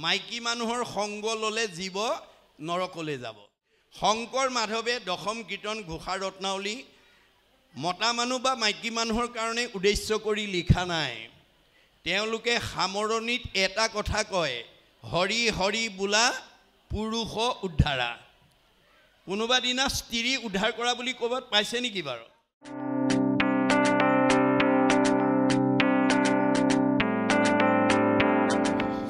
মাইকী মানুহৰ সংগ ল'লে জীৱ নৰকলৈ যাব। শংকৰ মাধৱে দশম কীৰ্তন ঘোষা ৰত্নাৱলী মতা মানুহ বা মাইকী মানুহৰ কাৰণে উদ্দেশ্য কৰি লিখা নাই। তেওঁলোকে সামৰণিত এটা কথা কয়, হৰি হৰি বোলা পুৰুষ উদ্ধাৰা। কোনোবা দিনা স্ত্ৰী উদ্ধাৰ কৰা বুলি ক'ৰবাত পাইছে নেকি বাৰু?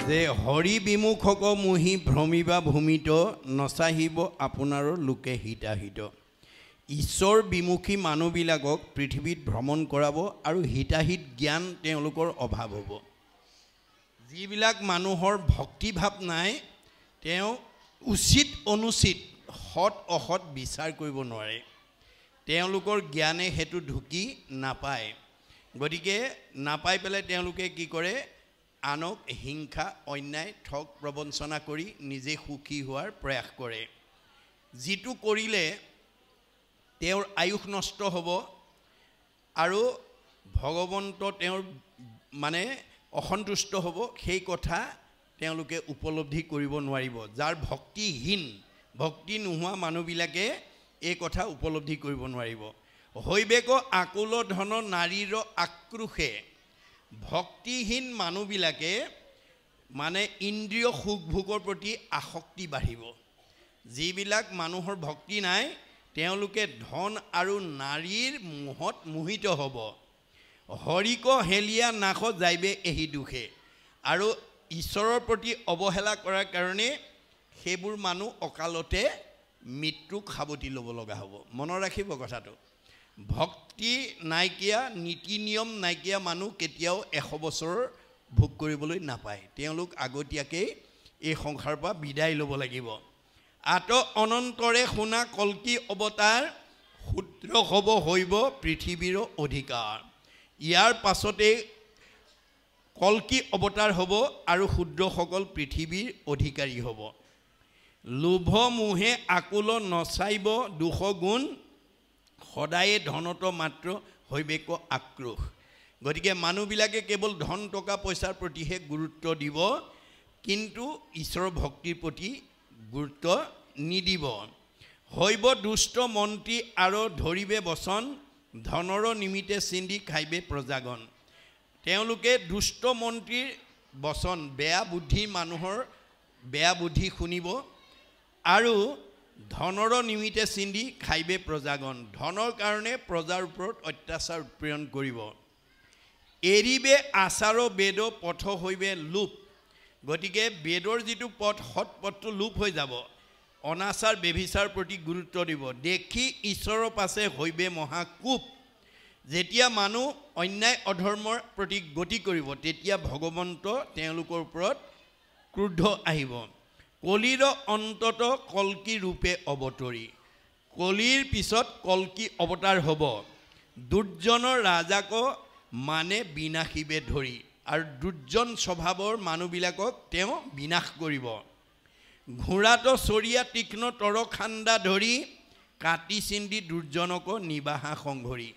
যে হৰি বিমুখক মুহি ভ্ৰমিবা ভূমিত নচাহিব আপোনাৰো লোকে হিতাহিত। ঈশ্বৰ বিমুখী মানুহবিলাকক পৃথিৱীত ভ্ৰমণ কৰাব আৰু হিতাহিত জ্ঞান তেওঁলোকৰ অভাৱ হ'ব। যিবিলাক মানুহৰ ভক্তিভাৱ নাই তেওঁ উচিত অনুচিত সৎ অসৎ বিচাৰ কৰিব নোৱাৰে। তেওঁলোকৰ জ্ঞানে সেইটো ঢুকি নাপায়। গতিকে নাপাই পেলাই তেওঁলোকে কি কৰে, আনক হিংসা অন্যায় ঠগ প্ৰবঞ্চনা কৰি নিজে সুখী হোৱাৰ প্ৰয়াস কৰে। যিটো কৰিলে তেওঁৰ আয়ুস নষ্ট হ'ব আৰু ভগৱন্ত তেওঁৰ মানে অসন্তুষ্ট হ'ব, সেই কথা তেওঁলোকে উপলব্ধি কৰিব নোৱাৰিব। যাৰ ভক্তিহীন, ভক্তি নোহোৱা মানুহবিলাকে এই কথা উপলব্ধি কৰিব নোৱাৰিব। হৈবেক আকুল ধন নাৰীৰ আক্ৰোশে। ভক্তিহীন মানুহবিলাকে মানে ইন্দ্ৰিয় সুখ ভোগৰ প্ৰতি আসক্তি বাঢ়িব। যিবিলাক মানুহৰ ভক্তি নাই তেওঁলোকে ধন আৰু নাৰীৰ মোহত মোহিত হ'ব। হৰিক হেলিয়া নাশ যাইবে এহি দুখে। আৰু ঈশ্বৰৰ প্ৰতি অৱহেলা কৰাৰ কাৰণে সেইবোৰ মানুহ অকালতে মৃত্যুক সাৱটি ল'ব লগা হ'ব। মনত ৰাখিব কথাটো। ভক্তি নাইকিয়া, নীতি নিয়ম নাইকিয়া মানুহ কেতিয়াও 100 বছৰ ভোগ কৰিবলৈ নাপায়। তেওঁলোক আগতীয়াকৈ এই সংসাৰৰ পৰা বিদায় ল'ব লাগিব। আত অনন্তৰে শুনা কল্কি অৱতাৰ, শূদ্ৰ হ'ব হৈব পৃথিৱীৰ অধিকাৰ। ইয়াৰ পাছতে কল্কি অৱতাৰ হ'ব আৰু শূদ্ৰসকল পৃথিৱীৰ অধিকাৰী হ'ব। লোভ মোহে আকুল নচাইব দুখ গুণ, সদায়ে ধনত মাত্ৰ হৈবেক আক্ৰোশ। গতিকে মানুহবিলাকে কেৱল ধন টকা পইচাৰ প্ৰতিহে গুৰুত্ব দিব, কিন্তু ঈশ্বৰৰ ভক্তিৰ প্ৰতি গুৰুত্ব নিদিব। হৈব দুষ্ট মন্ত্ৰী আৰু ধৰিবে বচন, ধনৰ নিমিত্তে চিন্দি খাইবে প্ৰজাগণ। তেওঁলোকে দুষ্ট মন্ত্ৰীৰ বচন, বেয়া বুদ্ধি মানুহৰ বেয়া বুদ্ধি শুনিব আৰু ধনৰ নিমিত্তে চিন্দি খাইবে প্ৰজাগণ। ধনৰ কাৰণে প্ৰজাৰ ওপৰত অত্যাচাৰ উৎপীড়ন কৰিব। এৰিবে আচাৰ বেদ পথ হৈবে লোপ। গতিকে বেদৰ যিটো পথ, সৎ পথটো লোপ হৈ যাব। অনাচাৰ বেভিচাৰ প্ৰতি গুৰুত্ব দিব। দেখি ঈশ্বৰৰ পাছে হৈবে মহাকোপ। যেতিয়া মানুহ অন্যায় অধৰ্মৰ প্ৰতি গতি কৰিব তেতিয়া ভগৱন্ত তেওঁলোকৰ ওপৰত ক্ৰোধ আহিব। কলিৰ অন্তত কল্কি ৰূপে অৱতৰি। কলিৰ পিছত কল্কি অৱতাৰ হ'ব। দুৰ্জনৰ ৰাজাক মানে বিনাশিবে ধৰি। আৰু দুৰ্জন স্বভাৱৰ মানুহবিলাকক তেওঁ বিনাশ কৰিব। ঘোঁৰাটো চৰিয়া তীক্ষ্ণ তৰ খান্দা ধৰি, কাটি চিন্দি দুৰ্জনক নিবাহা সংঘৰি।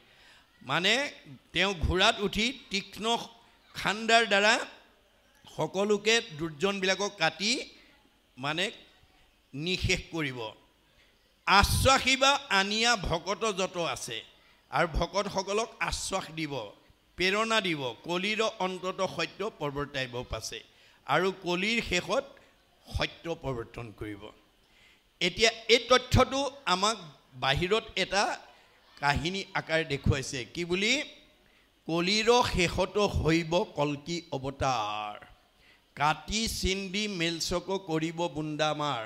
মানে তেওঁ ঘোঁৰাত উঠি তীক্ষ্ণ খান্দাৰ দ্বাৰা সকলোকে দুৰ্জনবিলাকক কাটি মানে নিশেষ কৰিব। আশ্বাসিবা আনিয়া ভকত যত আছে। আৰু ভকতসকলক আশ্বাস দিব, প্ৰেৰণা দিব। কলিৰ অন্তত সত্য প্ৰৱৰ্তাইব পাছে। আৰু কলিৰ শেষত সত্য প্ৰৱৰ্তন কৰিব। এতিয়া এই তথ্যটো আমাক বাহিৰত এটা কাহিনী আকাৰ দেখুৱাইছে। কি বুলি? কলিৰ শেষত হৈব কল্কি অৱতাৰ, কাটি চিন্দি মেলচক কৰিব বুন্দামাৰ।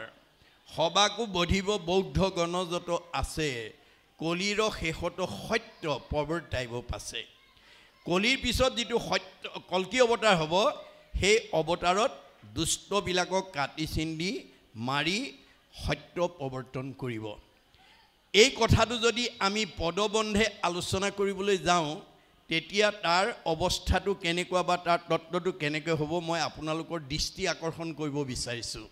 সবাকো বধিব বৌদ্ধ গণ যত আছে, কলিৰ শেষত সত্য প্ৰৱৰ্তাইব পাছে। কলিৰ পিছত যিটো সত্য কল্কি অৱতাৰ হ'ব, সেই অৱতাৰত দুষ্টবিলাকক কাটি চিন্দি মাৰি সত্য প্ৰৱৰ্তন কৰিব। এই কথাটো যদি আমি পদবন্ধে আলোচনা কৰিবলৈ যাওঁ তেতিয়া তাৰ অৱস্থাটো কেনেকুৱা বা তাৰ তত্ত্বটো কেনেকৈ হ'ব মই আপোনালোকৰ দৃষ্টি আকৰ্ষণ কৰিব বিচাৰিছোঁ।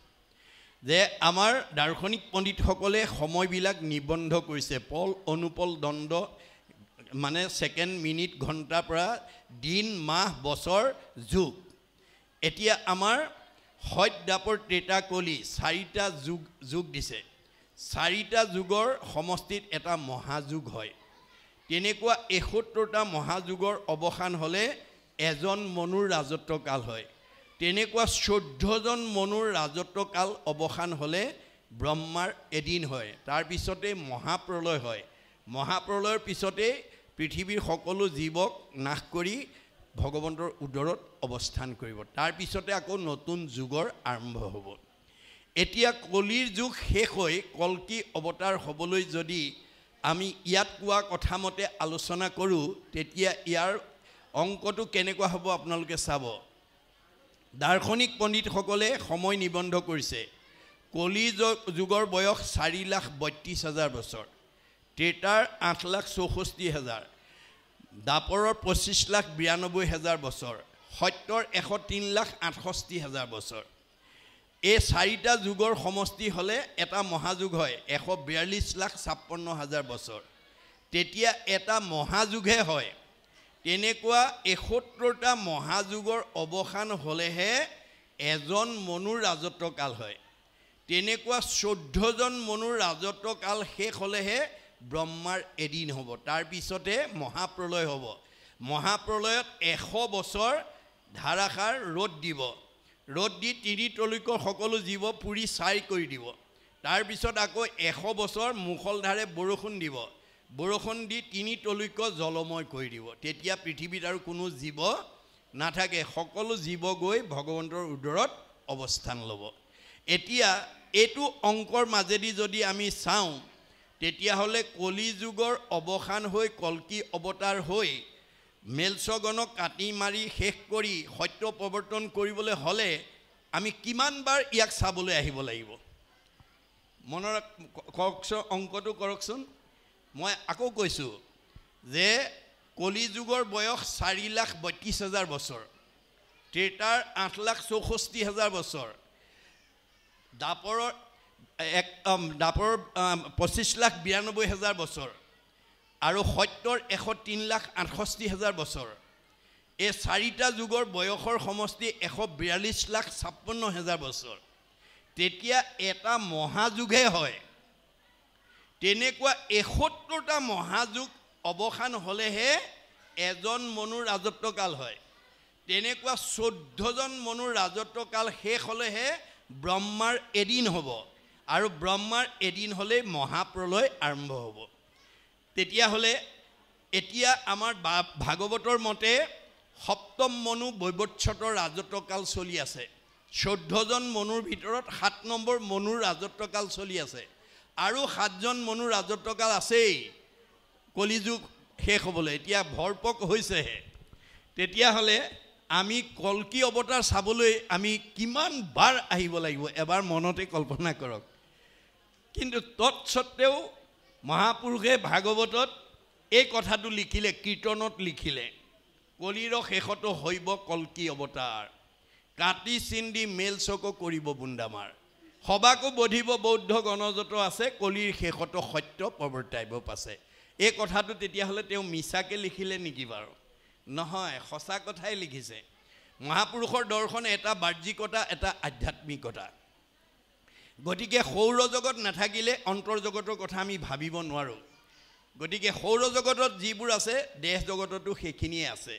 যে আমাৰ দাৰ্শনিক পণ্ডিতসকলে সময়বিলাক নিবন্ধ কৰিছে। পল অনুপল দণ্ড মানে ছেকেণ্ড মিনিট ঘণ্টাৰ পৰা দিন মাহ বছৰ যুগ। এতিয়া আমাৰ সত্য দাপৰ ত্ৰেতা কলি চাৰিটা যুগ দিছে চাৰিটা যুগৰ সমষ্টিত এটা মহাযুগ হয় তেনেকুৱা ৭১টা মহাযুগৰ অৱসান হলে এজন মনুৰ ৰাজত্বকাল হয় তেনেকুৱা ১৪জন মনুৰ ৰাজত্বকাল অৱসান হলে ব্ৰহ্মাৰ এদিন হয় তাৰ পিছতে মহাপ্ৰলয় হয় মহাপ্ৰলয়ৰ পিছতে পৃথিৱীৰ সকলো জীৱক নাশ কৰি ভগৱন্তৰ উদৰত অৱস্থান কৰিব তাৰ পিছতে আকৌ নতুন যুগৰ আৰম্ভ হ'ব এতিয়া কলিৰ যুগ শেষ হৈ কল্কি অৱতাৰ হ'বলৈ যদি আমি ইয়াত কোৱা কথা মতে আলোচনা কৰোঁ তেতিয়া ইয়াৰ অংকটো কেনেকুৱা হ'ব আপোনালোকে চাব দাৰ্শনিক পণ্ডিতসকলে সময় নিবন্ধ কৰিছে কলি যুগৰ বয়স ৪,৩২,০০০ বছৰ ত্ৰেতাৰ ৮,৬৪,০০০ দাপৰৰ ২৫,৯২,০০০ বছৰ সত্যৰ ১০৩,৬৮,০০০ বছৰ এই চাৰিটা যুগৰ সমষ্টি হলে এটা মহাযুগ হয় ১৪২,৫৬,০০০ বছৰ তেতিয়া এটা মহাযুগহে হয় তেনেকুৱা ৭১টা মহাযুগৰ অৱসান হলেহে এজন মনুৰ ৰাজত্বকাল হয় তেনেকুৱা ১৪জন মনুৰ ৰাজত্বকাল শেষ হলেহে ব্ৰহ্মাৰ এদিন হ'ব তাৰ পিছতে মহাপ্ৰলয় হ'ব মহাপ্ৰলয়ত ১০০ বছৰ ধাৰাসাৰ ৰ'দ দিব ৰ'দ দি তিনি তলৈকৰ সকলো জীৱ পুৰি ছাই কৰি দিব তাৰ পিছত আকৌ ১০০ বছৰ মুখলধাৰে বৰষুণ দিব বৰষুণ দি তিনি তলৈকৰ জলময় কৰি দিব তেতিয়া পৃথিৱীত আৰু কোনো জীৱ নাথাকে সকলো জীৱ গৈ ভগৱন্তৰ উদৰত অৱস্থান ল'ব এতিয়া এইটো অংকৰ মাজেদি যদি আমি চাওঁ তেতিয়াহ'লে কলি যুগৰ অৱসান হৈ কল্কি অৱতাৰ হৈ মেলছগণক কাটি মাৰি শেষ কৰি সত্য প্ৰৱৰ্তন কৰিবলৈ হ'লে আমি কিমানবাৰ ইয়াক চাবলৈ আহিব লাগিব মনৰ কওকচোন অংকটো কৰকচোন মই আকৌ কৈছোঁ যে কলি যুগৰ বয়স ৪,৩২,০০০ বছৰ ত্ৰেতাৰ ৮,৬৪,০০০ বছৰ দাপৰৰ ২৫,৯২,০০০ বছৰ আৰু সত্যৰ ১০৩,৬৮,০০০ বছৰ এই চাৰিটা যুগৰ বয়সৰ সমষ্টি ১৪২,৫৬,০০০ বছৰ তেতিয়া এটা মহাযুগহে হয় তেনেকুৱা ৭১টা মহাযুগ অৱসান হলেহে এজন মনুৰ ৰাজত্বকাল হয় তেনেকুৱা ১৪জন মনুৰ ৰাজত্বকাল শেষ হলেহে ব্ৰহ্মাৰ এদিন হ'ব আৰু ব্ৰহ্মাৰ এদিন হলে মহাপ্ৰলয় আৰম্ভ হ'ব তেতিয়াহ'লে এতিয়া আমাৰ ভাগৱতৰ মতে সপ্তম মনু বৈৱচ্ছতৰ ৰাজত্বকাল চলি আছে ১৪জন মনুৰ ভিতৰত ৭ নম্বৰ মনুৰ ৰাজত্বকাল চলি আছে আৰু ৭জন মনুৰ ৰাজত্বকাল আছেই কলিযুগ শেষ হ'বলৈ এতিয়া ভৰপক হৈছেহে তেতিয়াহ'লে আমি কল্কি অৱতাৰ চাবলৈ আমি কিমান বাৰ আহিব লাগিব এবাৰ মনতে কল্পনা কৰক কিন্তু তৎসত্ত্বেও মহাপুৰুষে ভাগৱতত এই কথাটো লিখিলে কীৰ্তনত লিখিলে কলিৰ শেষতো হৈব কল্কি অৱতাৰ কাটি চিন্দি মেল চকো কৰিব বুন্দামাৰ সবাকো বধিব বৌদ্ধ গণজত আছে কলিৰ শেষতো সত্য প্ৰৱৰ্তাইব পাছে এই কথাটো তেতিয়াহ'লে তেওঁ মিছাকে লিখিলে নেকি বাৰু নহয় সঁচা কথাই লিখিছে মহাপুৰুষৰ দৰ্শন এটা বাহ্যিকতা এটা আধ্যাত্মিকতা গতিকে সৌৰজগত নাথাকিলে অন্তৰ্জগতৰ কথা আমি ভাবিব নোৱাৰোঁ গতিকে সৌৰজগতত যিবোৰ আছে দেশ জগততো সেইখিনিয়ে আছে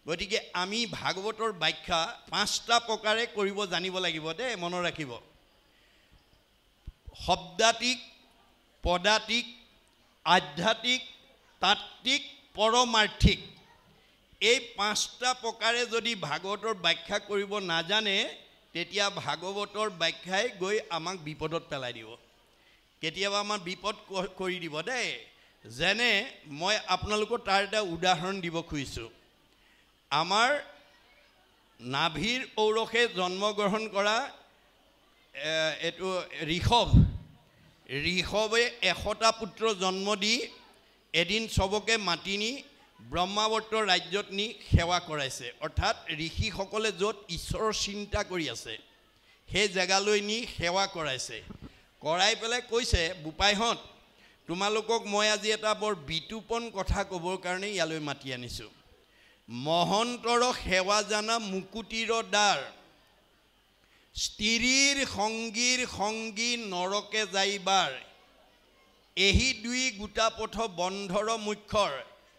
গতিকে আমি ভাগৱতৰ ব্যাখ্যা ৫টা প্ৰকাৰে কৰিব জানিব লাগিব দেই মনত ৰাখিব শব্দাতিক পদাতিক আধ্যাত্মিক তাত্ত্বিক পৰমাৰ্থিক এই ৫টা প্ৰকাৰে যদি ভাগৱতৰ ব্যাখ্যা কৰিব নাজানে তেতিয়া ভাগৱতৰ ব্যাখ্যাই গৈ আমাক বিপদত পেলাই দিব কেতিয়াবা আমাৰ বিপদ কৰি দিব দেই যেনে মই আপোনালোকৰ তাৰ এটা উদাহৰণ দিব খুজিছোঁ আমাৰ নাভিৰ ঔৰসে জন্মগ্ৰহণ কৰা এইটো ঋষভে ১০০টা পুত্ৰ জন্ম দি এদিন চবকে মাতি নি ব্ৰহ্মাৱৰ্ত ৰাজ্যত নি সেৱা কৰাইছে অৰ্থাৎ ঋষিসকলে য'ত ঈশ্বৰৰ চিন্তা কৰি আছে সেই জেগালৈ নি সেৱা কৰাইছে কৰাই পেলাই কৈছে বোপাইহঁত তোমালোকক মই আজি এটা বৰ বিতুপন কথা ক'বৰ কাৰণে ইয়ালৈ মাতি আনিছোঁ মহন্তৰ সেৱা জানা মুকুতিৰ দ্বাৰ স্ত্ৰীৰ সংগীৰ সংগী নৰকে যাইবাৰ এহি দুই গোটা পথ বন্ধৰ মুখ্যৰ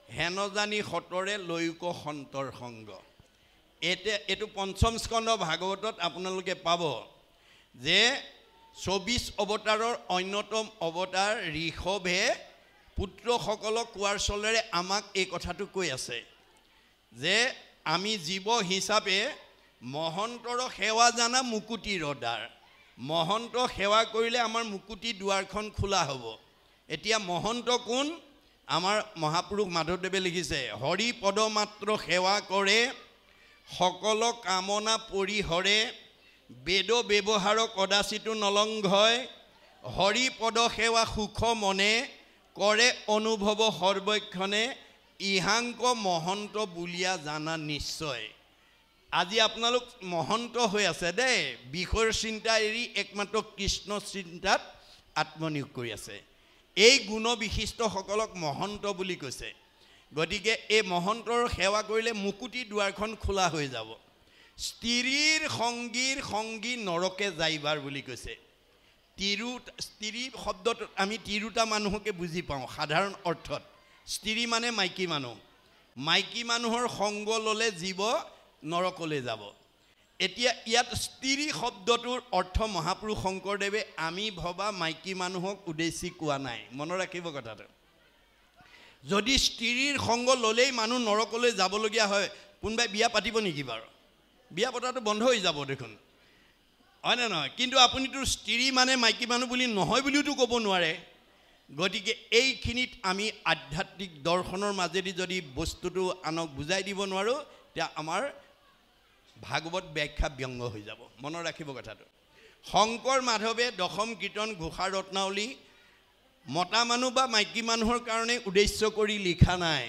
হেন জানি সতৰে লৈক সন্তৰ সংগ। এইটো পঞ্চম স্কন্ধ ভাগৱতত আপোনালোকে পাব যে 24 অৱতাৰৰ অন্যতম অৱতাৰ ঋষভে পুত্ৰসকলক কোৱাৰ চলেৰে আমাক এই কথাটো কৈ আছে যে আমি জীৱ হিচাপে মহন্তৰ সেৱা জানা মুকুতিৰ অদাৰ। মহন্ত সেৱা কৰিলে আমাৰ মুকুতি দুৱাৰখন খোলা হ'ব। এতিয়া মহন্ত কোন? আমাৰ মহাপুৰুষ মাধৱদেৱে লিখিছে, হৰি পদ মাত্ৰ সেৱা কৰে সকল কামনা পৰিহৰে বেদ ব্যৱহাৰ কদাচিতো নলংঘয় হৰি পদ সেৱা সুখ মনে কৰে অনুভৱ সৰ্বক্ষণে ইহাংক মহন্ত বুলিয়া জানা নিশ্চয়। আজি আপোনালোক মহন্ত হৈ আছে দেই, বিষয়ৰ চিন্তা এৰি একমাত্ৰ কৃষ্ণ চিন্তাত আত্মনিয়োগ কৰি আছে। এই গুণ বিশিষ্টসকলক মহন্ত বুলি কৈছে। গতিকে এই মহন্তৰ সেৱা কৰিলে মুকুতি দুৱাৰখন খোলা হৈ যাব। স্ত্ৰীৰ সংগীৰ সংগী নৰকে যাইবাৰ বুলি কৈছে। স্ত্ৰী শব্দটো আমি তিৰোতা মানুহকে বুজি পাওঁ সাধাৰণ অৰ্থত। স্ত্ৰী মানে মাইকী মানুহ। মাইকী মানুহৰ সংগ ল'লে জীৱ নৰকলৈ যাব। এতিয়া ইয়াত স্ত্ৰী শব্দটোৰ অৰ্থ মহাপুৰুষ শংকৰদেৱে আমি ভবা মাইকী মানুহক উদ্দেশ্যি কোৱা নাই। মনত ৰাখিব কথাটো। যদি স্ত্ৰীৰ সংগ ল'লেই মানুহ নৰকলৈ যাবলগীয়া হয়, কোনোবাই বিয়া পাতিব নেকি বাৰু? বিয়া পতাটো বন্ধ হৈ যাব দেখোন, হয়নে নহয়? কিন্তু আপুনিতো স্ত্ৰী মানে মাইকী মানুহ বুলি নহয় বুলিওতো ক'ব নোৱাৰে। গতিকে এইখিনিত আমি আধ্যাত্মিক দৰ্শনৰ মাজেদি যদি বস্তুটো আনক বুজাই দিব নোৱাৰোঁ, তেতিয়া আমাৰ ভাগৱত ব্যাখ্যা ব্যংগ হৈ যাব। মনত ৰাখিব কথাটো। শংকৰ মাধৱে দশম কীৰ্তন ঘোষা ৰত্নাৱলী মতা মানুহ বা মাইকী মানুহৰ কাৰণে উদ্দেশ্য কৰি লিখা নাই।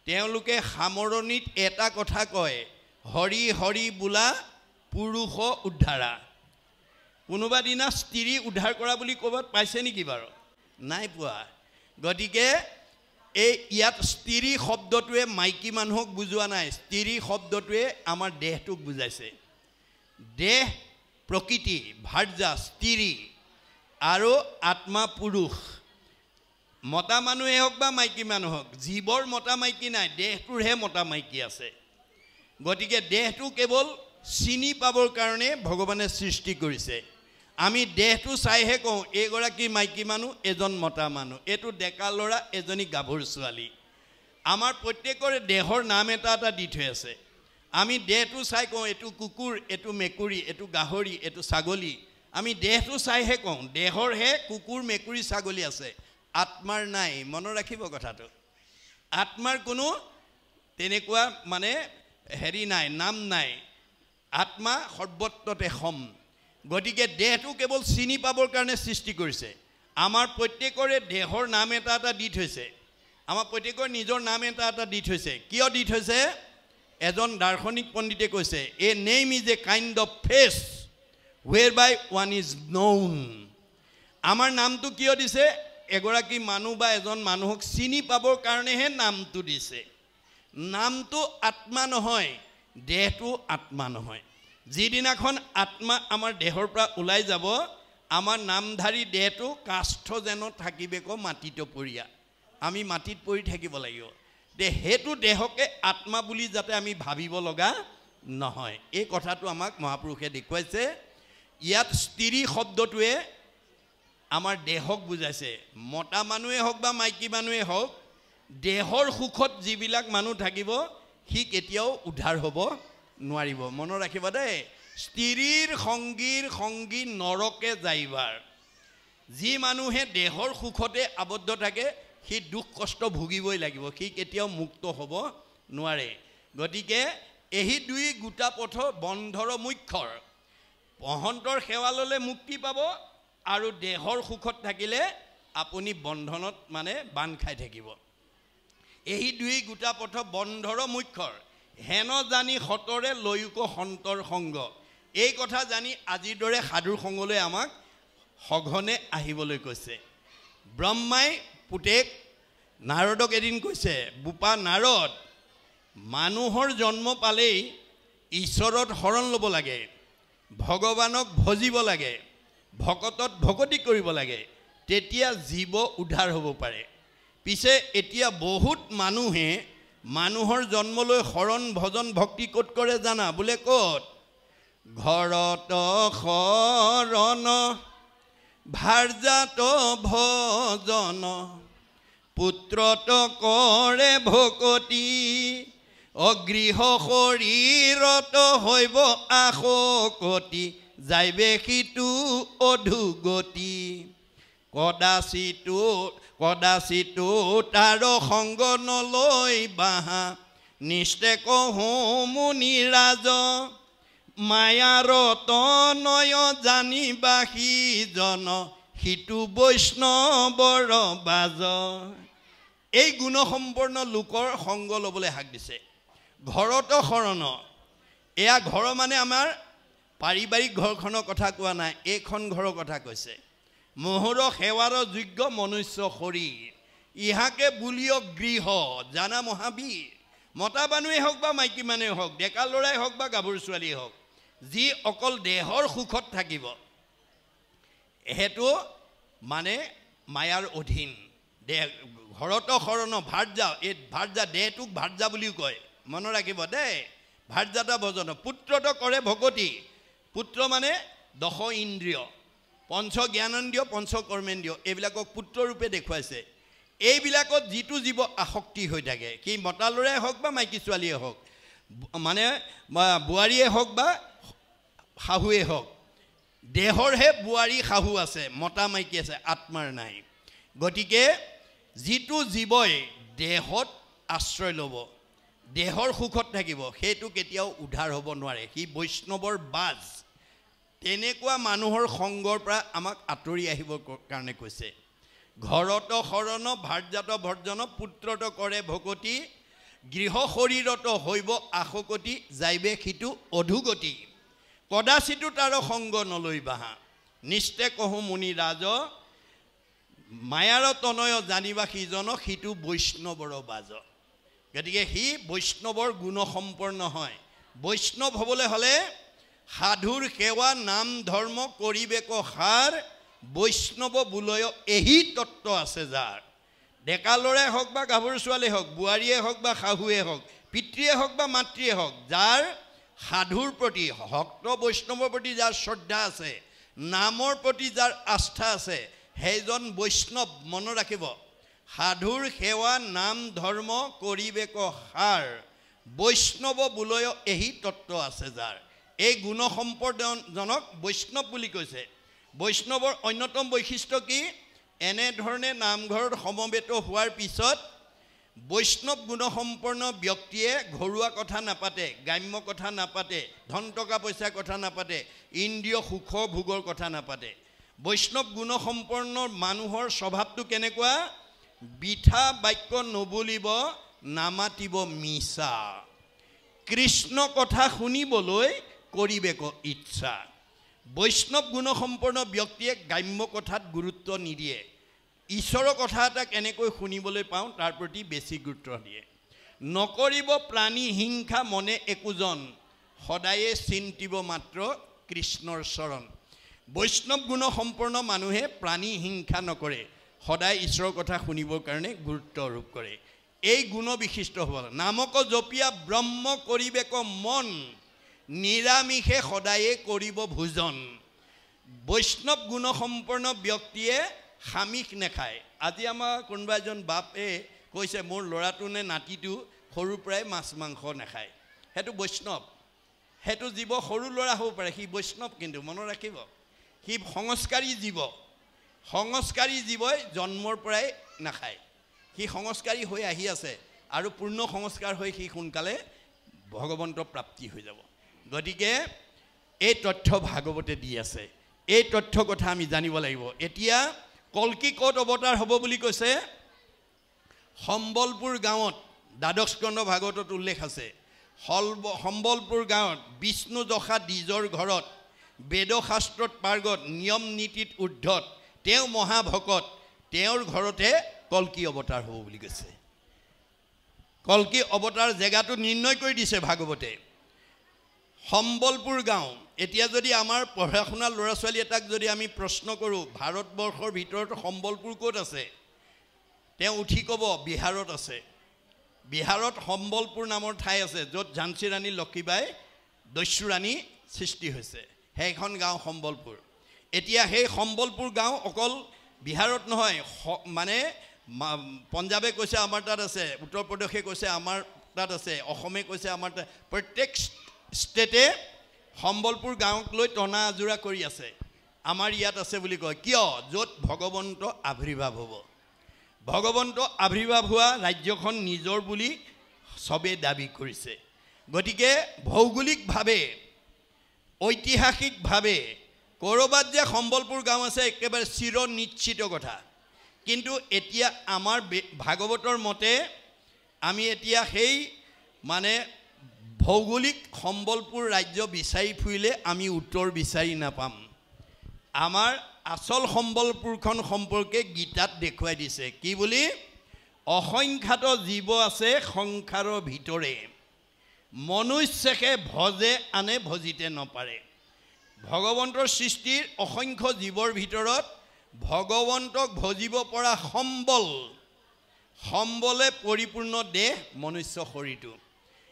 তেওঁলোকে সামৰণিত এটা কথা কয়, হৰি হৰি বোলা পুৰুষ উদ্ধাৰা। কোনোবা দিনা স্ত্ৰী উদ্ধাৰ কৰা বুলি ক'ৰবাত পাইছে নেকি বাৰু? নাই পোৱা। গতিকে এই ইয়াত স্ত্ৰী শব্দটোৱে মাইকী মানুহক বুজোৱা নাই। স্ত্ৰী শব্দটোৱে আমাৰ দেহটোক বুজাইছে। দেহ প্ৰকৃতি ভাৰ্যা স্ত্ৰী আৰু আত্মা পুৰুষ। মতা মানুহে হওক বা মাইকী মানুহ হওক, জীৱৰ মতা মাইকী নাই, দেহটোৰহে মতা মাইকী আছে। গতিকে দেহটো কেৱল চিনি পাবৰ কাৰণে ভগৱানে সৃষ্টি কৰিছে। আমি দেহটো চাইহে কওঁ এইগৰাকী মাইকী মানুহ, এজন মতা মানুহ, এইটো ডেকা ল'ৰা, এজনী গাভৰু ছোৱালী। আমাৰ প্ৰত্যেকৰে দেহৰ নাম এটা এটা দি থৈ আছে। আমি দেহটো চাই কওঁ এইটো কুকুৰ, এইটো মেকুৰী, এইটো গাহৰি, এইটো ছাগলী। আমি দেহটো চাইহে কওঁ। দেহৰহে কুকুৰ মেকুৰী ছাগলী আছে, আত্মাৰ নাই। মনত ৰাখিব কথাটো। আত্মাৰ কোনো তেনেকুৱা মানে হেৰি নাই, নাম নাই। আত্মা সৰ্বত্ৰতে সম। গতিকে দেহটো কেৱল চিনি পাবৰ কাৰণে সৃষ্টি কৰিছে। আমাৰ প্ৰত্যেকৰে দেহৰ নাম এটা এটা দি থৈছে। আমাৰ প্ৰত্যেকৰে নিজৰ নাম এটা এটা দি থৈছে। কিয় দি থৈছে? এজন দাৰ্শনিক পণ্ডিতে কৈছে, a name is a kind of face whereby one is known. আমাৰ নামটো কিয় দিছে? এগৰাকী মানুহ বা এজন মানুহক চিনি পাবৰ কাৰণেহে নামটো দিছে। নামটো আত্মা নহয়, দেহটো আত্মা নহয়। যিদিনাখন আত্মা আমাৰ দেহৰ পৰা ওলাই যাব, আমাৰ নামধাৰী দেহটো কাষ্ঠ যেন থাকিবে ক মাটিত পৰিয়া। আমি মাটিত পৰি থাকিব লাগিব। সেইটো দেহকে আত্মা বুলি যাতে আমি ভাবিব লগা নহয়, এই কথাটো আমাক মহাপুৰুষে দেখুৱাইছে। ইয়াত স্ত্ৰী শব্দটোৱে আমাৰ দেহক বুজাইছে। মতা মানুহে হওক বা মাইকী মানুহে হওক, দেহৰ সুখত যিবিলাক মানুহ থাকিব সি কেতিয়াও উদ্ধাৰ হ'ব নোৱাৰিব। মনত ৰাখিবা দেই। স্ত্ৰীৰ সংগীৰ সংগী নৰকে যাইবাৰ। যি মানুহে দেহৰ সুখতে আবদ্ধ থাকে সি দুখ কষ্ট ভুগিবই লাগিব, সি কেতিয়াও মুক্ত হ'ব নোৱাৰে। গতিকে এই দুই গোটা পথ বন্ধৰ মুখ্যৰ। মহন্তৰ সেৱা ল'লে মুক্তি পাব, আৰু দেহৰ সুখত থাকিলে আপুনি বন্ধনত মানে বান্ধ খাই থাকিব। এই দুই গোটা পথ বন্ধৰ মুখ্যৰ হেন জানি সতৰে লৈক সন্তৰ সংগ। এই কথা জানি আজিৰ দৰে সাধুৰ সংগলৈ আমাক সঘনে আহিবলৈ কৈছে। ব্ৰহ্মাই পুতেক নাৰদক এদিন কৈছে, বোপা নাৰদ, মানুহৰ জন্ম পালেই ঈশ্বৰত শৰণ ল'ব লাগে, ভগৱানক ভজিব লাগে, ভকতত ভকতি কৰিব লাগে, তেতিয়া জীৱ উদ্ধাৰ হ'ব পাৰে। পিছে এতিয়া বহুত মানুহে মানুহৰ জন্মলৈ শৰণ ভজন ভক্তি ক'ত কৰে জানা? বোলে ক'ত? ঘৰত শৰণ ভাৰ্যাত ভজন পুত্ৰত কৰে ভকতি অগৃহ শৰীৰত হৈব আশকতি যাইবে সিটো অধুগতি কদাচিতো তাৰ সংগ নলৈ বাহা নিষ্ঠে কহোঁ মুনিৰাজ মায়াৰ তনয় জানিবা সিজন সিটো বৈষ্ণৱৰ বাজ। এই গুণসম্পন্ন লোকৰ সংগ ল'বলৈ হাক দিছে। ঘৰত শৰণ, এয়া ঘৰ মানে আমাৰ পাৰিবাৰিক ঘৰখনৰ কথা কোৱা নাই, এইখন ঘৰৰ কথা কৈছে। মোহৰ সেৱাৰ যোগ্য মনুষ্য শৰীৰ ইহাকে বুলিয় গৃহ জানা মহাবীৰ। মতা মানুহে হওক বা মাইকী মানুহে হওক, ডেকা ল'ৰাই হওক বা গাভৰু ছোৱালীয়ে হওক, যি অকল দেহৰ সুখত থাকিব সেইটো মানে মায়াৰ অধীন। দেহ ঘৰত শৰণ ভাৰ্যা, এই ভাৰ্যা দেহটোক ভাৰ্যা বুলিও কয়, মনত ৰাখিব দেই। ভাৰ্যাত ভজন পুত্ৰত কৰে ভকতি। পুত্ৰ মানে দশ ইন্দ্ৰিয়, পঞ্চ জ্ঞানেন্দ্ৰিয়, পঞ্চ কৰ্মেন্দ্ৰিয়, এইবিলাকক পুত্ৰৰূপে দেখুৱাইছে। এইবিলাকত যিটো জীৱ আসক্তি হৈ থাকে, কি মতা ল'ৰাই হওক বা মাইকী ছোৱালীয়ে হওক, মানে বোৱাৰীয়ে হওক বা শাহুৱে হওক, দেহৰহে বোৱাৰী শাহু আছে, মতা মাইকী আছে, আত্মাৰ নাই। গতিকে যিটো জীৱই দেহত আশ্ৰয় ল'ব, দেহৰ সুখত থাকিব, সেইটো কেতিয়াও উদ্ধাৰ হ'ব নোৱাৰে, সি বৈষ্ণৱৰ বাজ। তেনেকুৱা মানুহৰ সংগৰ পৰা আমাক আঁতৰি আহিবৰ কাৰণে কৈছে। ঘৰত শৰণ ভাৰ্যাত ভৰ্জন পুত্ৰত কৰে ভকতি গৃহ শৰীৰত হৈব আশকতি যাইবে সিটো অধুগতি কদাচিতো তাৰ সংগ নলৈ বাহা নিষ্ঠে কহোঁ মুনি ৰাজ মায়াৰ তনয় জানিবা সিজন সিটো বৈষ্ণৱৰ বাজ। গতিকে সি বৈষ্ণৱৰ গুণসম্পন্ন হয়। বৈষ্ণৱ হ'বলৈ হ'লে সাধুৰ সেৱা নাম ধৰ্ম কৰিবেক সাৰ বৈষ্ণৱ বোলয় এহি তত্ত্ব আছে যাৰ। ডেকা ল'ৰাই হওক বা গাভৰু ছোৱালীয়ে হওক, বোৱাৰীয়ে হওক বা শাহুৱে হওক, পিতৃয়ে হওক বা মাতৃয়ে হওক, যাৰ সাধুৰ প্ৰতি ভক্ত বৈষ্ণৱৰ প্ৰতি যাৰ শ্ৰদ্ধা আছে, নামৰ প্ৰতি যাৰ আস্থা আছে, সেইজন বৈষ্ণৱ। মনত ৰাখিব, সাধুৰ সেৱা নাম ধৰ্ম কৰিবেক সাৰ বৈষ্ণৱ বোলয় এহি তত্ত্ব আছে যাৰ। এই গুণসম্পদজনক বৈষ্ণৱ বুলি কৈছে। বৈষ্ণৱৰ অন্যতম বৈশিষ্ট্য কি? এনেধৰণে নামঘৰত সমবেত হোৱাৰ পিছত বৈষ্ণৱ গুণসম্পন্ন ব্যক্তিয়ে ঘৰুৱা কথা নাপাতে, গ্ৰাম্য কথা নাপাতে, ধন টকা পইচাৰ কথা নাপাতে, ইন্দ্ৰিয় সুখ ভোগৰ কথা নাপাতে। বৈষ্ণৱ গুণসম্পন্ন মানুহৰ স্বভাৱটো কেনেকুৱা? বিঠা বাক্য নবলিব, নামাতিব মিছা, কৃষ্ণ কথা শুনিবলৈ কৰিবেক ইচ্ছা। বৈষ্ণৱ গুণসম্পন্ন ব্যক্তিয়ে গ্ৰাম্য কথাত গুৰুত্ব নিদিয়ে, ঈশ্বৰৰ কথা এটা কেনেকৈ শুনিবলৈ পাওঁ তাৰ প্ৰতি বেছি গুৰুত্ব দিয়ে। নকৰিব প্ৰাণী হিংসা মনে একোজন, সদায়ে চিন্তিব মাত্ৰ কৃষ্ণৰ চৰণ। বৈষ্ণৱ গুণসম্পন্ন মানুহে প্ৰাণী হিংসা নকৰে, সদায় ঈশ্বৰৰ কথা শুনিবৰ কাৰণে গুৰুত্ব আৰোপ কৰে। এই গুণ বিশিষ্ট হ'ব। নামক জপিয়া ব্ৰহ্ম কৰিবেক মন, নিৰামিষে সদায়ে কৰিব ভোজন। বৈষ্ণৱ গুণসম্পন্ন ব্যক্তিয়ে সামিষ নেখায়। আজি আমাৰ কোনোবা এজন বাপে কৈছে মোৰ ল'ৰাটো নে নাতিটো সৰুৰ পৰাই মাছ মাংস নাখায়, সেইটো বৈষ্ণৱ। সেইটো জীৱ সৰু ল'ৰা হ'ব পাৰে, সি বৈষ্ণৱ কিন্তু মনত ৰাখিব, সি সংস্কাৰী জীৱ। সংস্কাৰী জীৱই জন্মৰ পৰাই নাখায়, সি সংস্কাৰী হৈ আহি আছে আৰু পূৰ্ণ সংস্কাৰ হৈ সি সোনকালে ভগৱন্ত প্ৰাপ্তি হৈ যাব। গতিকে এই তথ্য ভাগৱতে দি আছে, এই তথ্য কথা আমি জানিব লাগিব। এতিয়া কল্কি ক'ত অৱতাৰ হ'ব বুলি কৈছে? সম্বলপুৰ গাঁৱত, দ্বাদশ স্কন্ধ ভাগৱতত উল্লেখ আছে। সম্বলপুৰ গাঁৱত বিষ্ণু যশা দ্বিজৰ ঘৰত, বেদশাস্ত্ৰত পাৰ্গত, নিয়ম নীতিত ঊৰ্ধত, তেওঁ মহাভকত, তেওঁৰ ঘৰতে কল্কি অৱতাৰ হ'ব বুলি কৈছে। কল্কি অৱতাৰ জেগাটো নিৰ্ণয় কৰি দিছে ভাগৱতে। সম্বলপুৰ গাঁও এতিয়া যদি আমাৰ পঢ়া শুনা ল'ৰা ছোৱালী এটাক যদি আমি প্ৰশ্ন কৰোঁ ভাৰতবৰ্ষৰ ভিতৰত সম্বলপুৰ ক'ত আছে তেওঁ উঠি ক'ব বিহাৰত আছে বিহাৰত সম্বলপুৰ নামৰ ঠাই আছে য'ত ঝান্সী ৰাণী লক্ষীবাই দস্যু ৰাণী সৃষ্টি হৈছে সেইখন গাঁও সম্বলপুৰ এতিয়া সেই সম্বলপুৰ গাঁও অকল বিহাৰত নহয় মানে পঞ্জাবে কৈছে আমাৰ তাত আছে উত্তৰ প্ৰদেশে কৈছে আমাৰ তাত আছে অসমে কৈছে আমাৰ তাত প্ৰত্যেক ষ্টেটে সম্বলপুৰ গাঁৱক লৈ টনা আজোৰা কৰি আছে আমাৰ ইয়াত আছে বুলি কয় কিয় য'ত ভগৱন্ত আবিৰ্ভাৱ হ'ব ভগৱন্ত আবিৰ্ভাৱ হোৱা ৰাজ্যখন নিজৰ বুলি সবে দাবী কৰিছে গতিকে ভৌগোলিকভাৱে ঐতিহাসিকভাৱে ক'ৰবাত যে সম্বলপুৰ গাঁও আছে একেবাৰে চিৰ নিশ্চিত কথা কিন্তু এতিয়া আমাৰ ভাগৱতৰ মতে আমি এতিয়া সেই মানে ভৌগোলিক সম্বলপুৰ ৰাজ্য বিচাৰি ফুৰিলে আমি উত্তৰ বিচাৰি নাপাম আমাৰ আসল সম্বলপুৰখন সম্পৰ্কে গীতাত দেখুৱাই দিছে কি বুলি অসংখ্যাত জীৱ আছে সংসাৰৰ ভিতৰে মনুষ্যকে ভজে আনে ভজিতে নপাৰে ভগৱন্তৰ সৃষ্টিৰ অসংখ্য জীৱৰ ভিতৰত ভগৱন্তক ভজিব পৰা সম্বলে পৰিপূৰ্ণ দেহ মনুষ্য শৰীৰটো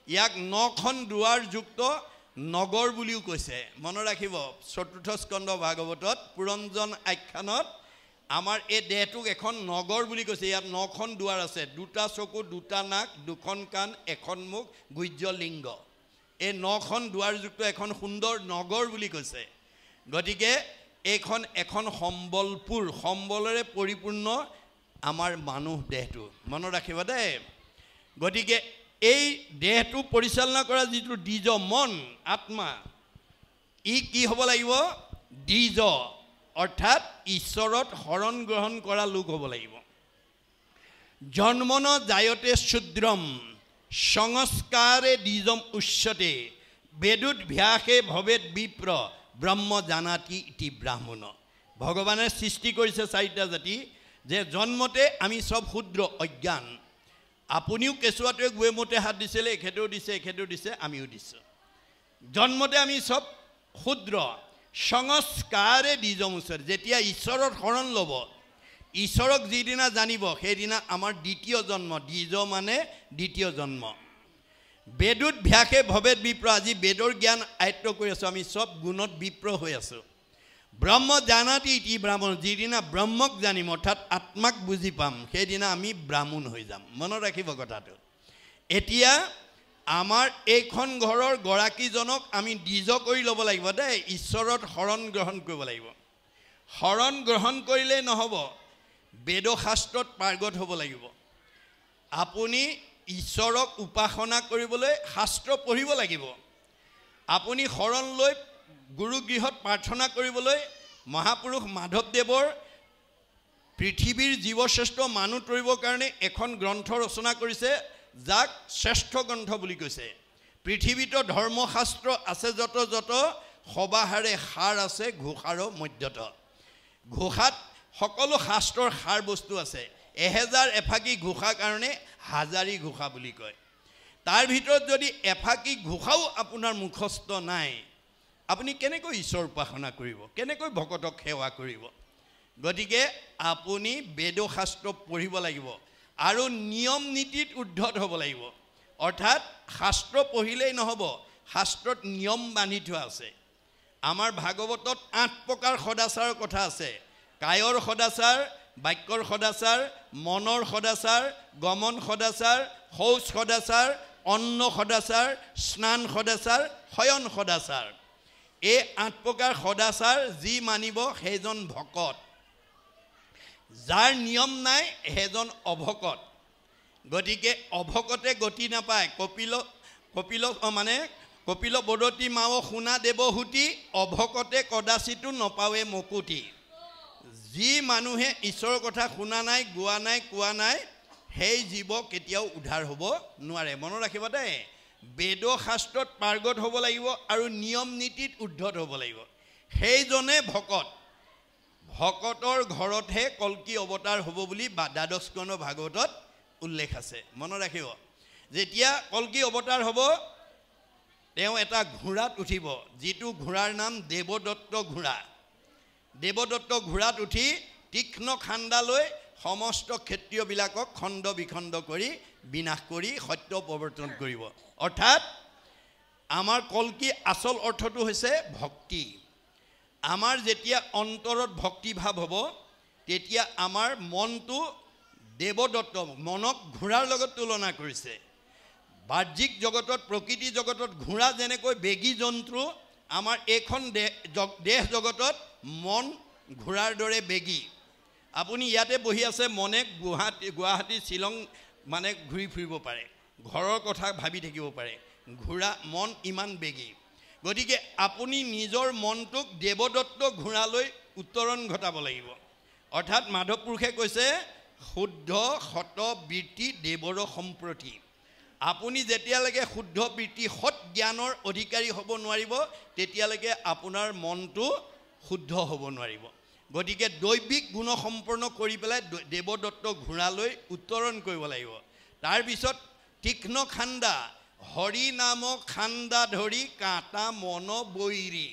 ইয়াক 9খন দুৱাৰযুক্ত নগৰ বুলিও কৈছে মনত ৰাখিব চতুৰ্থ স্কন্ধ ভাগৱতত পুৰঞ্জন আখ্যানত আমাৰ এই দেহটোক এখন নগৰ বুলি কৈছে ইয়াত 9খন দুৱাৰ আছে দুটা চকু দুটা নাক দুখন কাণ এখন মুখ গুহ্য লিংগ এই 9খন দুৱাৰযুক্ত এখন সুন্দৰ নগৰ বুলি কৈছে গতিকে এইখন এখন সম্বলপুৰ সম্বলৰে পৰিপূৰ্ণ আমাৰ মানুহ দেহটো মনত ৰাখিব দেই গতিকে এই দেহটো পৰিচালনা কৰা যিটো দ্বিজ মন আত্মা ই কি হ'ব লাগিব দ্বিজ অৰ্থাৎ ঈশ্বৰত শৰণ গ্ৰহণ কৰা লোক হ'ব লাগিব জন্মন জায়তে শূদ্ৰম সংস্কাৰে দ্বিজম উচ্যতে বেদুত ভ্যাসে ভবেদ বিপ্ৰ ব্ৰহ্ম জানাতি ইতি ব্ৰাহ্মণ ভগৱানে সৃষ্টি কৰিছে চাৰিটা জাতি যে জন্মতে আমি সব শূদ্ৰ অজ্ঞান আপুনিও কেঁচুৱাটোৱে গুৱে মতে হাত দিছিলে এখেতেও দিছে আমিও দিছোঁ জন্মতে আমি সব শূদ্ৰ সংস্কাৰে দ্বিজম উচ্যতে যেতিয়া ঈশ্বৰৰ শৰণ ল'ব ঈশ্বৰক যিদিনা জানিব সেইদিনা আমাৰ দ্বিতীয় জন্ম দ্বিজ মানে দ্বিতীয় জন্ম বেদুত ভ্যাসে ভবেদ বিপ্ৰ আজি বেদৰ জ্ঞান আয়ত্ত কৰি আছোঁ আমি সব গুণত বিপ্ৰ হৈ আছোঁ ব্ৰহ্ম জানাতি ইতি ব্ৰাহ্মণ যিদিনা ব্ৰহ্মক জানিম অৰ্থাৎ আত্মাক বুজি পাম সেইদিনা আমি ব্ৰাহ্মণ হৈ যাম মনত ৰাখিব কথাটো এতিয়া আমাৰ এইখন ঘৰৰ গৰাকীজনক আমি দ্বিজ কৰি ল'ব লাগিব দেই ঈশ্বৰত শৰণ গ্ৰহণ কৰিব লাগিব শৰণ গ্ৰহণ কৰিলেই নহ'ব বেদশাস্ত্ৰত পাৰ্গত হ'ব লাগিব আপুনি ঈশ্বৰক উপাসনা কৰিবলৈ শাস্ত্ৰ পঢ়িব লাগিব আপুনি শৰণ লৈ গুৰুগৃহত প্ৰাৰ্থনা কৰিবলৈ মহাপুৰুষ মাধৱদেৱৰ পৃথিৱীৰ জীৱশ্ৰেষ্ঠ মানুহ তৰিবৰ কাৰণে এখন গ্ৰন্থ ৰচনা কৰিছে যাক শ্ৰেষ্ঠ গ্ৰন্থ বুলি কৈছে পৃথিৱীত ধৰ্মশাস্ত্ৰ আছে যত সবাহাৰে সাৰ আছে ঘোষাৰৰ মধ্যত ঘোষাত সকলো শাস্ত্ৰৰ সাৰ বস্তু আছে 1000 এফাকি ঘোষা কাৰণে হাজাৰী ঘোষা বুলি কয় তাৰ ভিতৰত যদি এফাকি ঘোষাও আপোনাৰ মুখস্থ নাই আপুনি কেনেকৈ ঈশ্বৰ উপাসনা কৰিব কেনেকৈ ভকতক সেৱা কৰিব গতিকে আপুনি বেদশাস্ত্ৰ পঢ়িব লাগিব আৰু নিয়ম নীতিত উদ্ধত হ'ব লাগিব অৰ্থাৎ শাস্ত্ৰ পঢ়িলেই নহ'ব শাস্ত্ৰত নিয়ম বান্ধি থোৱা আছে আমাৰ ভাগৱতত 8 প্ৰকাৰ সদাচাৰৰ কথা আছে কায়ৰ সদাচাৰ বাক্যৰ সদাচাৰ মনৰ সদাচাৰ গমন সদাচাৰ শৌচ সদাচাৰ অন্ন সদাচাৰ স্নান সদাচাৰ শয়ন সদাচাৰ এই 8 প্ৰকাৰ সদাচাৰ যি মানিব সেইজন ভকত যাৰ নিয়ম নাই সেইজন অভকত গতিকে অভকতে গতি নাপায় কপিল বদতি মাও শুনা দেৱহুতি অভকতে কদাচিতো নপাৱে মকুতি যি মানুহে ঈশ্বৰৰ কথা শুনা নাই গোৱা নাই কোৱা নাই সেই জীৱ কেতিয়াও উদ্ধাৰ হ'ব নোৱাৰে মনত ৰাখিব দেই বেদশাস্ত্ৰত পাৰ্গত হ'ব লাগিব আৰু নিয়ম নীতিত উদ্ধত হ'ব লাগিব সেইজনে ভকত ভকতৰ ঘৰতহে কল্কি অৱতাৰ হ'ব বুলি দ্বাদশ স্কন্ধ ভাগৱতত উল্লেখ আছে মনত ৰাখিব যেতিয়া কল্কি অৱতাৰ হ'ব তেওঁ এটা ঘোঁৰাত উঠিব, যিটো ঘোঁৰাৰ নাম দেৱদত্ত ঘোঁৰা। দেৱদত্ত ঘোঁৰাত উঠি তীক্ষ্ণ খাণ্ডা লৈ সমস্ত ক্ষত্ৰিয়বিলাকক খণ্ড বিখণ্ড কৰি বিনাশ কৰি সত্য প্ৰৱৰ্তন কৰিব। অৰ্থাৎ আমাৰ কল্কি আচল অৰ্থটো হৈছে ভক্তি। আমাৰ যেতিয়া অন্তৰত ভক্তিভাৱ হ'ব তেতিয়া আমাৰ মনটো দেৱদত্ত, মনক ঘোঁৰাৰ লগত তুলনা কৰিছে। বাহ্যিক জগতত, প্ৰকৃতি জগতত ঘোঁৰা যেনেকৈ বেগী জন্তু, আমাৰ এইখন দেহ জগতত মন ঘোঁৰাৰ দৰে বেগী। আপুনি ইয়াতে বহি আছে, মনে গুৱাহাটী শ্বিলং মানে ঘূৰি ফুৰিব পাৰে, ঘৰৰ কথা ভাবি থাকিব পাৰে। ঘোঁৰা মন ইমান বেগী। গতিকে আপুনি নিজৰ মনটোক দেৱদত্ত ঘোঁৰালৈ উত্তৰণ ঘটাব লাগিব। অৰ্থাৎ মাধৱ পুৰুষে কৈছে শুদ্ধ সত বৃত্তি দেৱৰ সম্প্ৰতি। আপুনি যেতিয়ালৈকে শুদ্ধ বৃত্তি সৎ জ্ঞানৰ অধিকাৰী হ'ব নোৱাৰিব তেতিয়ালৈকে আপোনাৰ মনটো শুদ্ধ হ'ব নোৱাৰিব। গতিকে দৈবিক গুণসম্পন্ন কৰি পেলাই দেৱদত্ত ঘোঁৰালৈ উত্তৰণ কৰিব লাগিব। তাৰপিছত তীক্ষ্ণ খাণ্ডা, হৰি নাম খাণ্ডা ধৰি কাঁটা মন বৈৰী।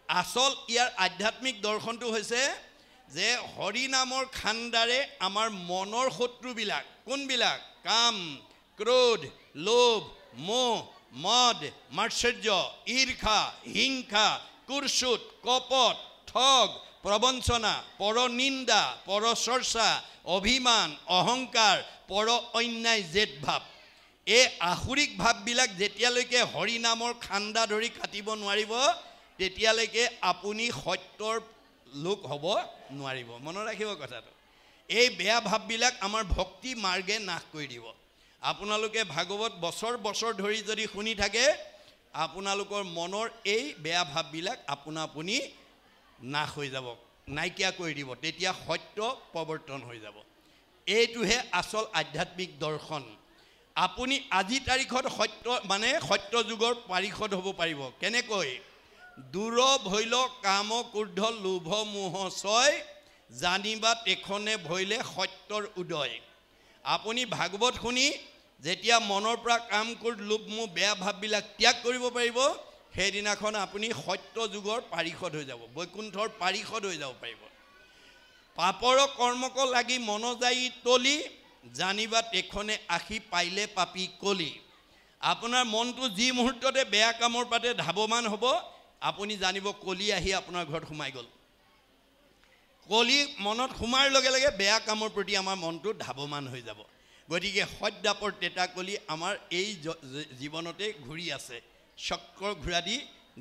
আচল ইয়াৰ আধ্যাত্মিক দৰ্শনটো হৈছে যে হৰি নামৰ খাণ্ডাৰে আমাৰ মনৰ শত্ৰুবিলাক কোনবিলাক? কাম, ক্ৰোধ, লোভ, মোহ, মদ, মাৎসৰ্য, ঈৰ্ষা, হিংসা, কুৰ্চুট, কপট, ঠগ, প্ৰবঞ্চনা, পৰনিন্দা, পৰচৰ্চা, অভিমান, অহংকাৰ, পৰ অন্যায়, জেদ ভাৱ। এই আসুৰিক ভাৱবিলাক যেতিয়ালৈকে হৰি নামৰ খাণ্ডা ধৰি কাটিব নোৱাৰিব তেতিয়ালৈকে আপুনি সত্যৰ লোক হ'ব নোৱাৰিব। মনত ৰাখিব কথাটো। এই বেয়া ভাৱবিলাক আমাৰ ভক্তি মাৰ্গে নাশ কৰি দিব। আপোনালোকে ভাগৱত বছৰ বছৰ ধৰি যদি শুনি থাকে আপোনালোকৰ মনৰ এই বেয়া ভাৱবিলাক আপোনা আপুনি নাশ হৈ যাব, নাইকিয়া কৰি দিব। তেতিয়া সত্য প্ৰৱৰ্তন হৈ যাব। এইটোহে আচল আধ্যাত্মিক দৰ্শন। আপুনি আজি তাৰিখত সত্য মানে সত্য যুগৰ পাৰিষদ হ'ব পাৰিব। কেনেকৈ? দূৰ ভৈল কাম ক্ৰোধ লোভ মোহ ছয়, জানিবা তেখনে ভৈলে সত্যৰ উদয়। আপুনি ভাগৱত শুনি যেতিয়া মনৰ পৰা কাম ক্ৰোধ লোভ মোহ বেয়া ভাৱবিলাক ত্যাগ কৰিব পাৰিব সেইদিনাখন আপুনি সত্য যুগৰ পাৰিষদ হৈ যাব, বৈকুণ্ঠৰ পাৰিষদ হৈ যাব পাৰিব। পাপৰ কৰ্মক লাগি মন যাই তলি, জানিবা তেখনে আশী পাইলে পাপী কলি। আপোনাৰ মনটো যি মুহূৰ্ততে বেয়া কামৰ পাতে ধাৱমান হ'ব আপুনি জানিব কলি আহি আপোনাৰ ঘৰত সোমাই গ'ল। কলি মনত সোমাৰ লগে লগে বেয়া কামৰ প্ৰতি আমাৰ মনটো ধাৱমান হৈ যাব। গতিকে সদ্যাপৰ তেতা কলি আমাৰ এই জীৱনতে ঘূৰি আছে, চক্ৰ ঘূৰা দি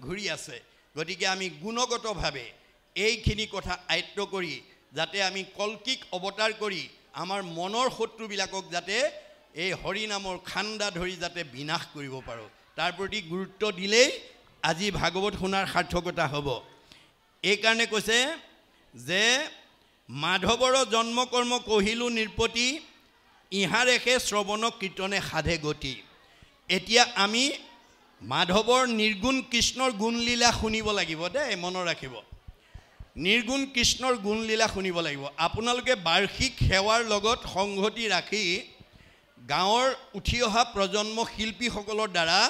ঘূৰি আছে। গতিকে আমি গুণগতভাৱে এইখিনি কথা আয়ত্ব কৰি যাতে আমি কল্কিক অৱতাৰ কৰি আমাৰ মনৰ শত্ৰুবিলাকক যাতে এই হৰি নামৰ খাণ্ডা ধৰি যাতে বিনাশ কৰিব পাৰোঁ তাৰ প্ৰতি গুৰুত্ব দিলেই আজি ভাগৱত শুনাৰ সাৰ্থকতা হ'ব। এইকাৰণে কৈছে যে মাধৱৰ জন্ম কৰ্ম কহিলোঁ নিৰ্পতি, ইহাৰেষে শ্ৰৱণ কীৰ্তনে সাধে গতি। এতিয়া আমি মাধৱৰ নিৰ্গুণ কৃষ্ণৰ গুণলীলা শুনিব লাগিব দেই, মনত ৰাখিব। নিৰ্গুণ কৃষ্ণৰ গুণলীলা শুনিব লাগিব। আপোনালোকে বাৰ্ষিক সেৱাৰ লগত সংগতি ৰাখি গাঁৱৰ উঠি অহা প্ৰজন্ম শিল্পীসকলৰ দ্বাৰা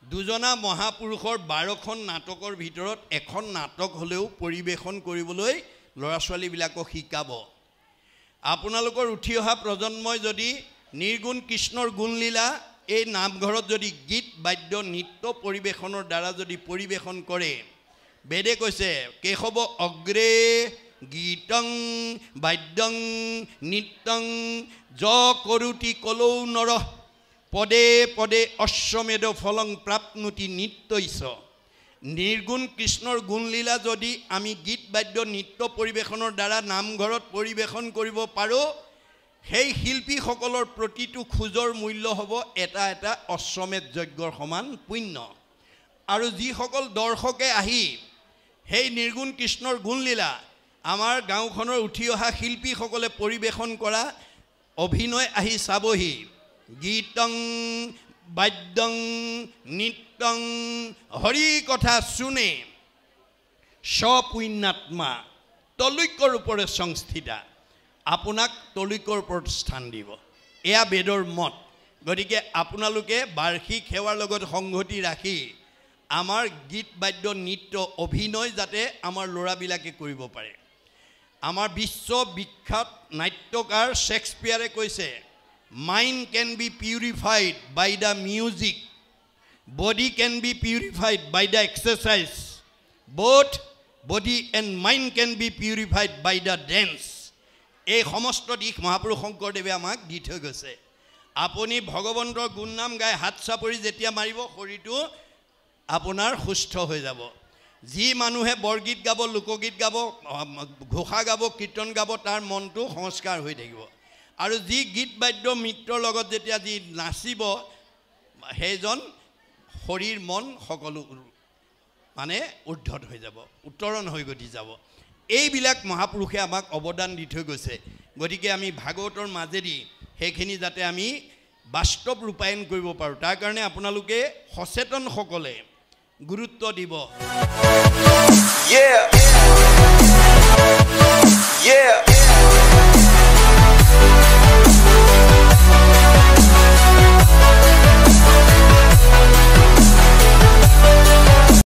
দুজনা মহাপুৰুষৰ 12খন নাটকৰ ভিতৰত এখন নাটক হ'লেও পৰিৱেশন কৰিবলৈ ল'ৰা ছোৱালীবিলাকক শিকাব। আপোনালোকৰ উঠি অহা প্ৰজন্মই যদি নিৰ্গুণ কৃষ্ণৰ গুণলীলা এই নামঘৰত যদি গীত বাদ্য নৃত্য পৰিৱেশনৰ দ্বাৰা যদি পৰিৱেশন কৰে, বেদে কৈছে কেশৱ অগ্ৰে গীতং বাদ্যং নৃত্যং য কৰোতি কলৌ নৰ, পদে পদে অশ্বমেধ ফলং প্ৰাপ্নুতি নিত্যৈছ। নিৰ্গুণ কৃষ্ণৰ গুণলীলা যদি আমি গীত বাদ্য নৃত্য পৰিৱেশনৰ দ্বাৰা নামঘৰত পৰিৱেশন কৰিব পাৰোঁ সেই শিল্পীসকলৰ প্ৰতিটো খোজৰ মূল্য হ'ব এটা এটা অশ্বমেধ যজ্ঞৰ সমান পুণ্য। আৰু যিসকল দৰ্শকে আহি সেই নিৰ্গুণ কৃষ্ণৰ গুণলীলা আমাৰ গাঁওখনৰ উঠি অহা শিল্পীসকলে পৰিৱেশন কৰা অভিনয় আহি চাবহি, গীতং বাদ্যং নৃত্যং হৰি কথা শুনে স্বপুণ্যাত্মা তলৈকৰ ওপৰে সংস্থিতা। আপোনাক তলৈকৰ ওপৰত স্থান দিব। এয়া বেদৰ মত। গতিকে আপোনালোকে বাৰ্ষিক সেৱাৰ লগত সংগতি ৰাখি আমাৰ গীত বাদ্য নৃত্য অভিনয় যাতে আমাৰ ল'ৰাবিলাকে কৰিব পাৰে আমাৰ বিশ্ববিখ্যাত নাট্যকাৰ শেক্সপিয়াৰে কৈছে mind can be purified by the music body can be purified by the exercise both body and mind can be purified by the dance এই সমস্ত দিশ মহাপুৰুষ শংকৰদেৱে আমাক দি থৈ গৈছে আপুনি ভগৱন্তৰ গুণনাম গাই হাত চাপৰি যেতিয়া মাৰিব শৰীৰটো আপোনাৰ সুস্থ হৈ যাব যি মানুহে বৰগীত গাব লোকগীত গাব ঘোষা গাব কীৰ্তন গাব তাৰ মনটো সংস্কাৰ হৈ থাকিব আৰু যি গীত বাদ্য মিত্ৰৰ লগত যেতিয়া যি নাচিব সেইজন শৰীৰ মন সকলো মানে উদ্ধত হৈ যাব উত্তৰণ হৈ গতি যাব এইবিলাক মহাপুৰুষে আমাক অৱদান দি থৈ গৈছে গতিকে আমি ভাগৱতৰ মাজেদি সেইখিনি যাতে আমি বাস্তৱ ৰূপায়ণ কৰিব পাৰোঁ তাৰ কাৰণে আপোনালোকে সচেতনসকলে গুৰুত্ব দিব